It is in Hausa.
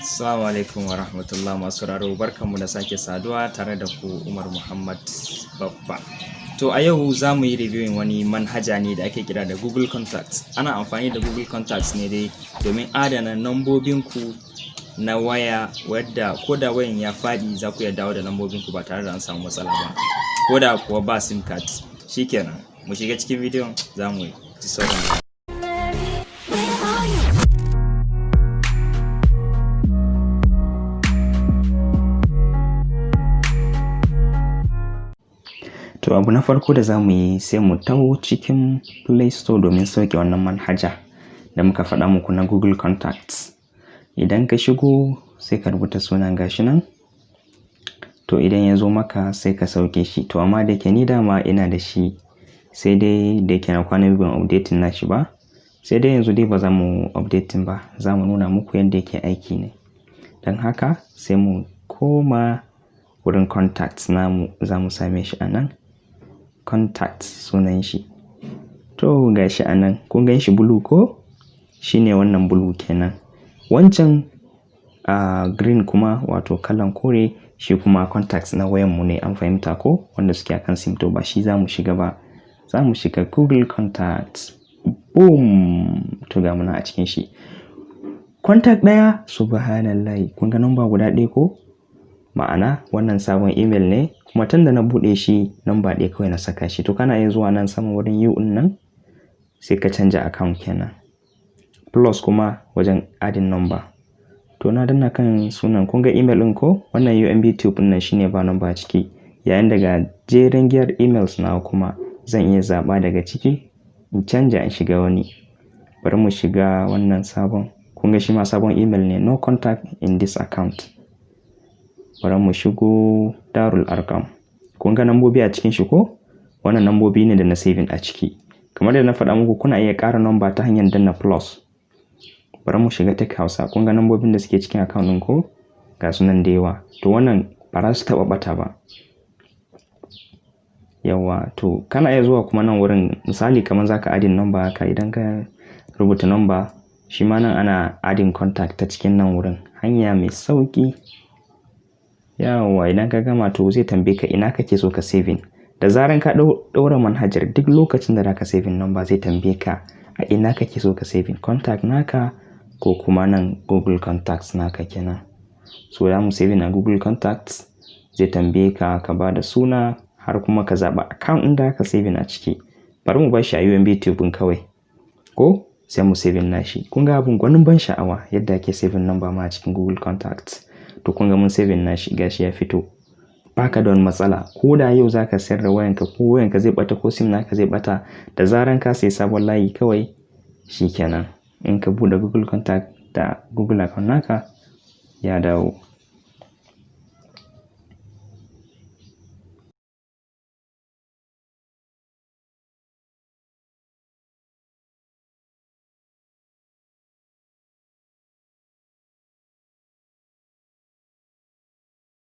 Assalamu alaikum wa rahmatullah masu raro, barkanmu da sake saduwa tare da ku Umar Muhammad Babba. To a yau za mu yi reviewing wani manhaja ne da ake kira da Google Contacts. Ana amfani da Google Contacts ne dai domin adana lambobinku na waya, wadda ko da wayan ya faɗi za ku iya dawo da lambobinku ba tare da an samu matsala ba, ko da kuwa ba sim card. Shikenan, mu shiga cikin bidiyon za mu ji sauran. To abu na farko da za mu yi sai mu taho cikin Play Store domin sauke wannan manhaja da muka faɗa muku na Google Contacts. Idan ka shigo sai ka rubuta sunan gashi nan. To idan ya zo maka sai ka sauke shi. To amma da ke ni dama ina da shi, sai dai da ke na kwana biyu ban updating na shi ba. Sai dai yanzu dai ba za mu updating ba, za mu nuna muku yadda yake aiki ne. Don haka sai mu koma wurin contacts namu, za mu same shi a nan. Contact sunan shi. To gashi a nan, kun gan shi blue ko? Shine wannan blue kenan. Wancan green kuma wato kalan kore, shi kuma contacts na wayan mu ne, an fahimta ko? Wanda suke akan sim. To ba shi za mu shiga ba, za mu shiga Google Contacts. Boom! To ga muna a cikin shi. Contact ɗaya, subhanallahi, kun ga number guda ɗaya ko? Ma'ana wannan sabon email ne, kuma tun da na buɗe shi number ɗaya kawai na saka shi. To kana iya zuwa nan sama wurin U nan sai ka canja account kenan. Plus kuma wajen adding number. To na danna kan sunan, kun ga email ɗin ko? Wannan UMB tube ɗin nan shine ba number a ciki. Yayin daga jerin giyar emails na kuma zan iya zaɓa daga ciki in canja in shiga wani. Bari mu shiga wannan sabon. Kun ga shi ma sabon email ne, no contact in this account. Bari mu shigo Darul Arkam. Kun ga nambobi a cikin shi ko? Wannan nambobi ne da na saving a ciki. Kamar da na faɗa muku, kuna iya ƙara number ta hanyar danna plus. Bari mu shiga Tech Hausa. Kun ga nambobin da suke cikin account ɗin ko? Ga su nan da yawa. To wannan ba za su taɓa ɓata ba. Yawa, to kana iya zuwa kuma nan wurin, misali kamar zaka adding number haka, idan ka rubuta number, shi ma nan ana adding contact ta cikin nan wurin. Hanya mai sauƙi. Yawa, idan ka gama to zai tambaye ka ina kake so ka saving. Da zaran ka ɗaura manhajar, duk lokacin da zaka saving number zai tambaye ka a ina kake so ka saving, contact naka ko kuma nan Google Contacts naka kenan. So za mu saving a Google Contacts, zai tambaye ka ka ba da suna har kuma ka zaɓa account ɗin da ka saving a ciki. Bari mu bar shi a UMB tube kawai ko sai mu saving nashi. Kun ga abun gwanin ban sha'awa yadda ake saving number ma a cikin Google Contacts. To kun ga mun saving nashi, gashi ya fito. Baka da wani matsala, ko da yau zaka sayar da wayanka ko wayanka zai bata ko sim naka zai bata, da zaran ka sai sabon layi kawai shikenan. In ka bude Google Contact da Google account naka ya dawo.